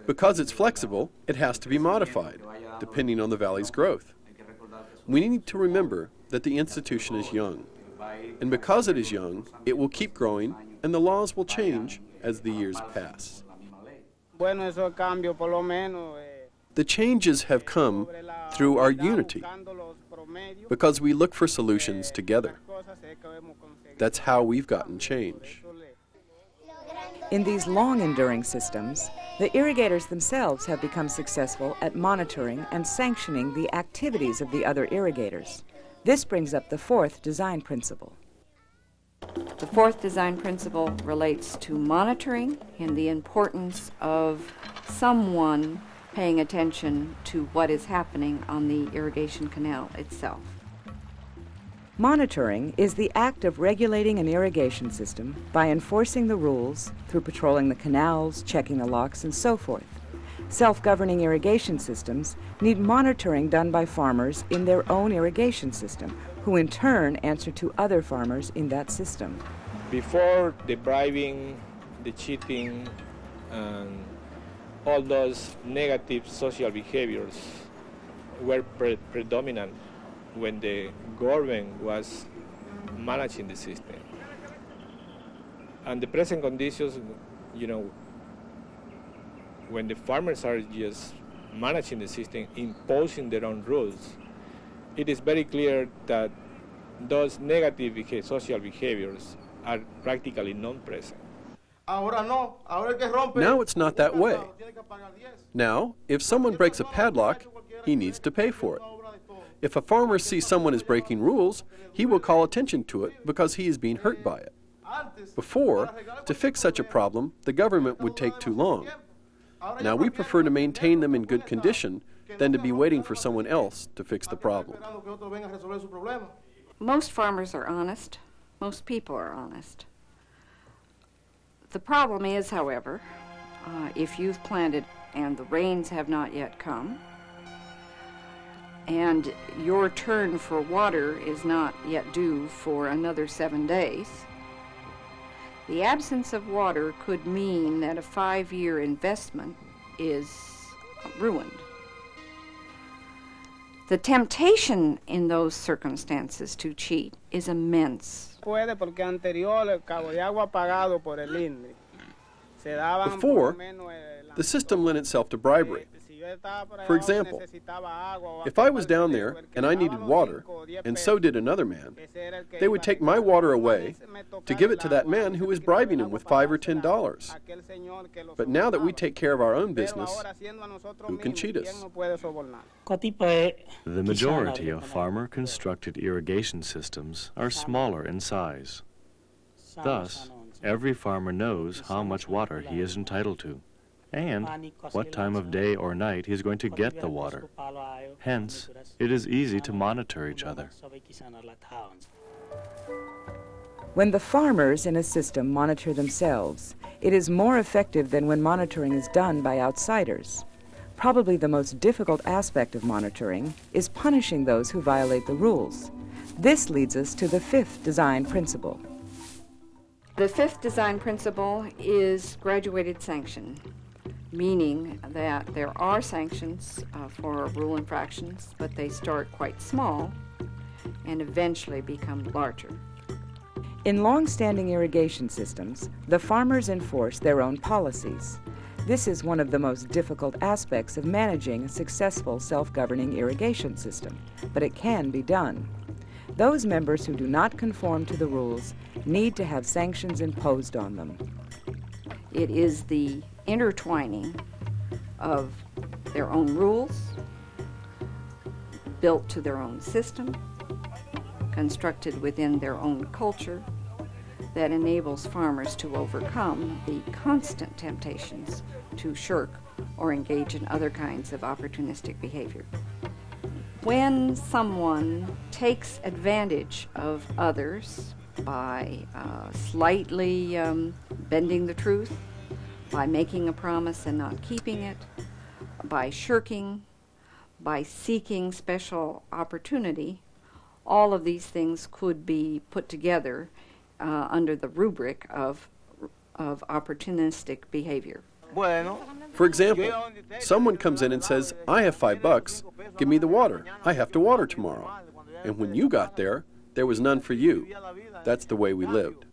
Because it's flexible, it has to be modified, depending on the valley's growth. We need to remember that the institution is young. And because it is young, it will keep growing, and the laws will change as the years pass. The changes have come through our unity, because we look for solutions together. That's how we've gotten change. In these long-enduring systems, the irrigators themselves have become successful at monitoring and sanctioning the activities of the other irrigators. This brings up the fourth design principle. The fourth design principle relates to monitoring and the importance of someone paying attention to what is happening on the irrigation canal itself. Monitoring is the act of regulating an irrigation system by enforcing the rules through patrolling the canals, checking the locks, and so forth. Self-governing irrigation systems need monitoring done by farmers in their own irrigation system, who in turn answer to other farmers in that system. Before the bribing, the cheating, and all those negative social behaviors were predominant when the government was managing the system. And the present conditions, when the farmers are just managing the system, imposing their own rules, it is very clear that those negative social behaviors are practically non-present. Now it's not that way. Now, if someone breaks a padlock, he needs to pay for it. If a farmer sees someone is breaking rules, he will call attention to it because he is being hurt by it. Before, to fix such a problem, the government would take too long. Now we prefer to maintain them in good condition than to be waiting for someone else to fix the problem. Most farmers are honest. Most people are honest. The problem is, however, if you've planted and the rains have not yet come, and your turn for water is not yet due for another 7 days, the absence of water could mean that a 5-year investment is ruined. The temptation in those circumstances to cheat is immense. Before, the system lent itself to bribery. For example, if I was down there and I needed water, and so did another man, they would take my water away to give it to that man who was bribing him with $5 or $10. But now that we take care of our own business, who can cheat us? The majority of farmer-constructed irrigation systems are smaller in size. Thus, every farmer knows how much water he is entitled to, and what time of day or night he is going to get the water. Hence, it is easy to monitor each other. When the farmers in a system monitor themselves, it is more effective than when monitoring is done by outsiders. Probably the most difficult aspect of monitoring is punishing those who violate the rules. This leads us to the fifth design principle. The fifth design principle is graduated sanction, meaning that there are sanctions for rule infractions, but they start quite small and eventually become larger. In long-standing irrigation systems, the farmers enforce their own policies. This is one of the most difficult aspects of managing a successful self-governing irrigation system, but it can be done. Those members who do not conform to the rules need to have sanctions imposed on them. It is the intertwining of their own rules, built to their own system, constructed within their own culture, that enables farmers to overcome the constant temptations to shirk or engage in other kinds of opportunistic behavior. When someone takes advantage of others by slightly bending the truth, by making a promise and not keeping it, by shirking, by seeking special opportunity, all of these things could be put together under the rubric of opportunistic behavior. For example, someone comes in and says, I have $5, give me the water. I have to water tomorrow. And when you got there was none for you. That's the way we lived.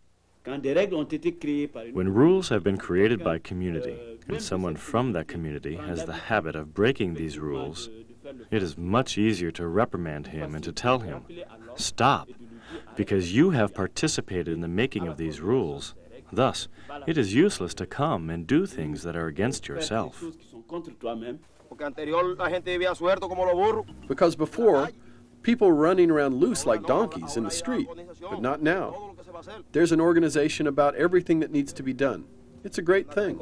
When rules have been created by community, and someone from that community has the habit of breaking these rules, it is much easier to reprimand him and to tell him, stop, because you have participated in the making of these rules. Thus, it is useless to come and do things that are against yourself. Because before, people were running around loose like donkeys in the street, but not now. There's an organization about everything that needs to be done. It's a great thing.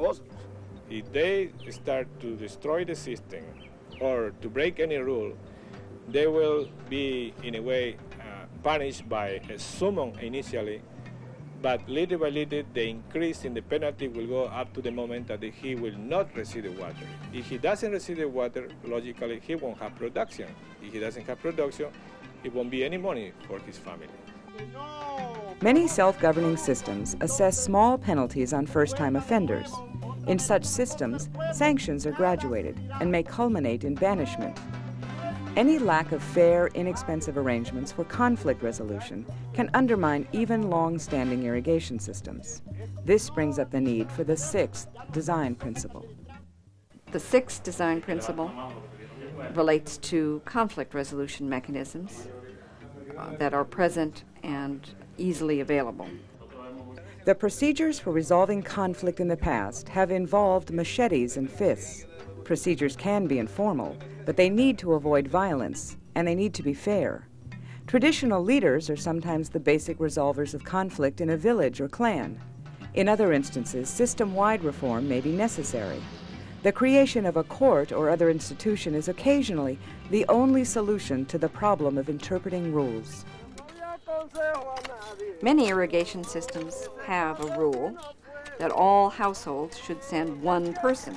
If they start to destroy the system or to break any rule, they will be, in a way, punished by a summon initially, but little by little the increase in the penalty will go up to the moment that he will not receive the water. If he doesn't receive the water, logically he won't have production. If he doesn't have production, it won't be any money for his family. Many self-governing systems assess small penalties on first-time offenders. In such systems, sanctions are graduated and may culminate in banishment. Any lack of fair, inexpensive arrangements for conflict resolution can undermine even long-standing irrigation systems. This brings up the need for the sixth design principle. The sixth design principle relates to conflict resolution mechanisms that are present and easily available. The procedures for resolving conflict in the past have involved machetes and fists. Procedures can be informal, but they need to avoid violence, and they need to be fair. Traditional leaders are sometimes the basic resolvers of conflict in a village or clan. In other instances, system-wide reform may be necessary. The creation of a court or other institution is occasionally the only solution to the problem of interpreting rules. Many irrigation systems have a rule that all households should send one person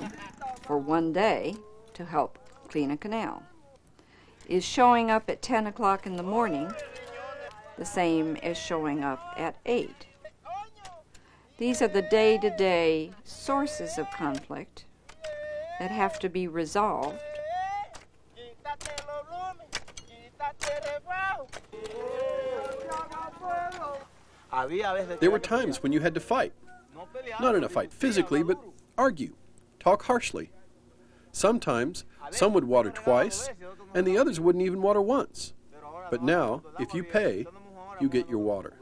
for one day to help clean a canal. Is showing up at 10 o'clock in the morning the same as showing up at 8? These are the day-to-day sources of conflict that have to be resolved. There were times when you had to fight. Not in a fight physically, but argue, talk harshly. Sometimes some would water twice, and the others wouldn't even water once. But now, if you pay, you get your water.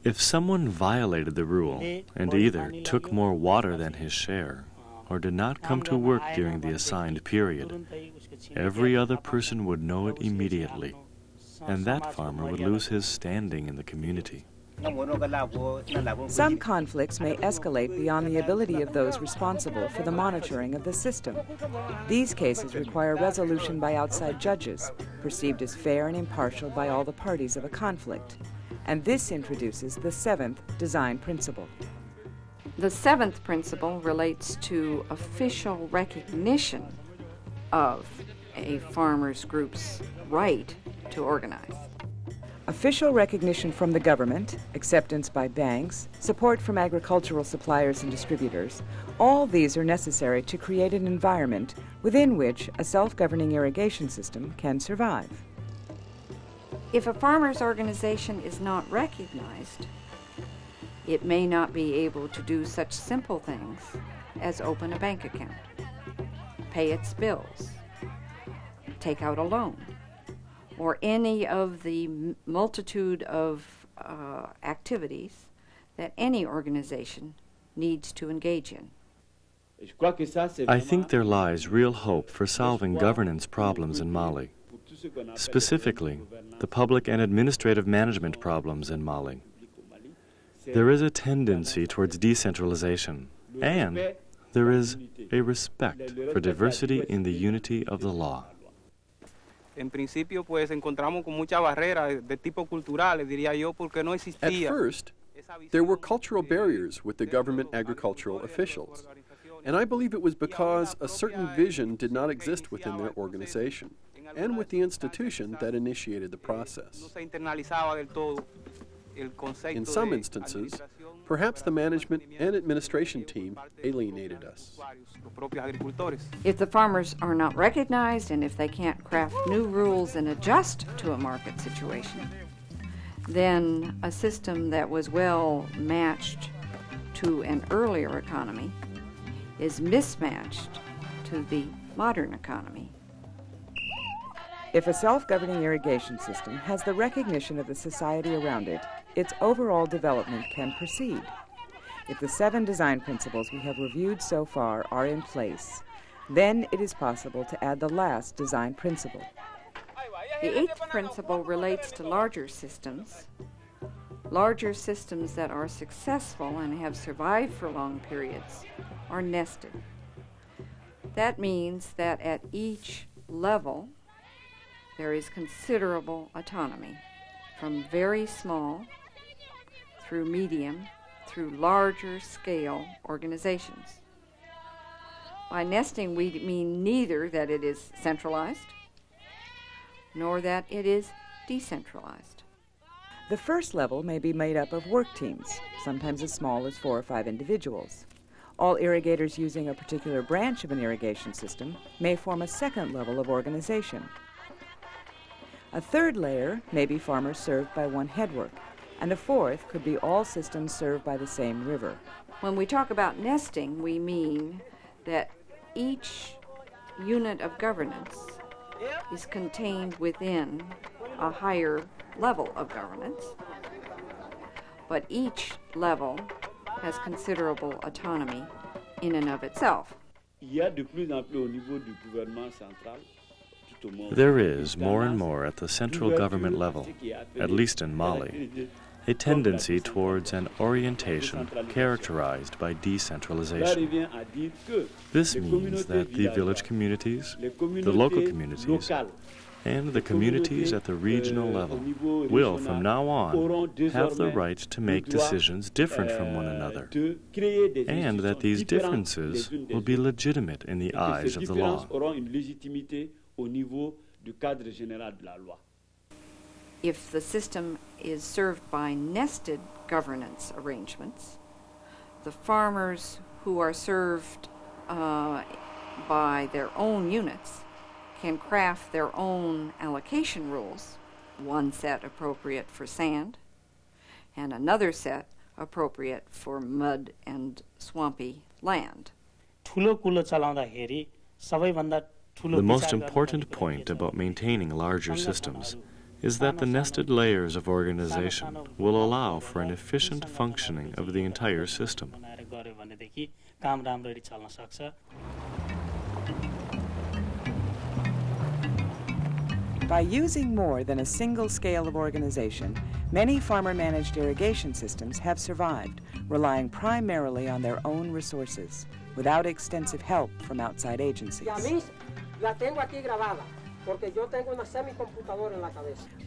If someone violated the rule and either took more water than his share or did not come to work during the assigned period, every other person would know it immediately, and that farmer would lose his standing in the community. Some conflicts may escalate beyond the ability of those responsible for the monitoring of the system. These cases require resolution by outside judges, perceived as fair and impartial by all the parties of a conflict. And this introduces the seventh design principle. The seventh principle relates to official recognition of a farmers' group's right to organize. Official recognition from the government, acceptance by banks, support from agricultural suppliers and distributors, all these are necessary to create an environment within which a self-governing irrigation system can survive. If a farmers' organization is not recognized, it may not be able to do such simple things as open a bank account, pay its bills, take out a loan, or any of the multitude of activities that any organization needs to engage in. I think there lies real hope for solving governance problems in Mali, specifically the public and administrative management problems in Mali. There is a tendency towards decentralization, and there is a respect for diversity in the unity of the law. En principio, pues encontramos con muchas barreras de tipo cultural, diría yo, porque no existía. At first, there were cultural barriers with the government agricultural officials, and I believe it was because a certain vision did not exist within their organization and with the institution that initiated the process. In some instances, Perhaps the management and administration team alienated us. If the farmers are not recognized and if they can't craft new rules and adjust to a market situation, then a system that was well matched to an earlier economy is mismatched to the modern economy. If a self-governing irrigation system has the recognition of the society around it, its overall development can proceed. If the 7 design principles we have reviewed so far are in place, then it is possible to add the last design principle. The 8th principle relates to larger systems. Larger systems that are successful and have survived for long periods are nested. That means that at each level there is considerable autonomy, from very small through medium through larger scale organizations. By nesting, we mean neither that it is centralized nor that it is decentralized. The first level may be made up of work teams, sometimes as small as 4 or 5 individuals. All irrigators using a particular branch of an irrigation system may form a second level of organization. A third layer may be farmers served by one headwork, and a fourth could be all systems served by the same river. When we talk about nesting, we mean that each unit of governance is contained within a higher level of governance, but each level has considerable autonomy in and of itself. There is more and more at the central government level, at least in Mali, a tendency towards an orientation characterized by decentralization. This means that the village communities, the local communities, and the communities at the regional level will, from now on, have the right to make decisions different from one another, and that these differences will be legitimate in the eyes of the law. If the system is served by nested governance arrangements, the farmers who are served by their own units can craft their own allocation rules, one set appropriate for sand and another set appropriate for mud and swampy land. The most important point about maintaining larger systems is that the nested layers of organization will allow for an efficient functioning of the entire system. By using more than a single scale of organization, many farmer-managed irrigation systems have survived, relying primarily on their own resources, without extensive help from outside agencies.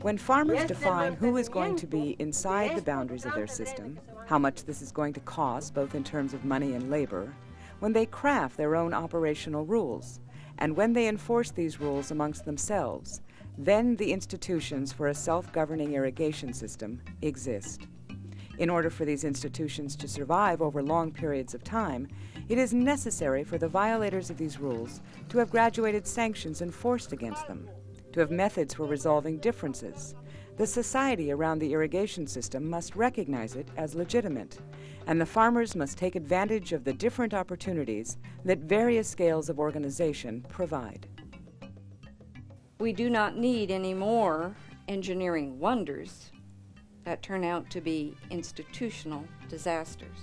When farmers define who is going to be inside the boundaries of their system, how much this is going to cost both in terms of money and labor, when they craft their own operational rules, and when they enforce these rules amongst themselves, then the institutions for a self-governing irrigation system exist. In order for these institutions to survive over long periods of time, it is necessary for the violators of these rules to have graduated sanctions enforced against them, to have methods for resolving differences. The society around the irrigation system must recognize it as legitimate, and the farmers must take advantage of the different opportunities that various scales of organization provide. We do not need any more engineering wonders that turn out to be institutional disasters.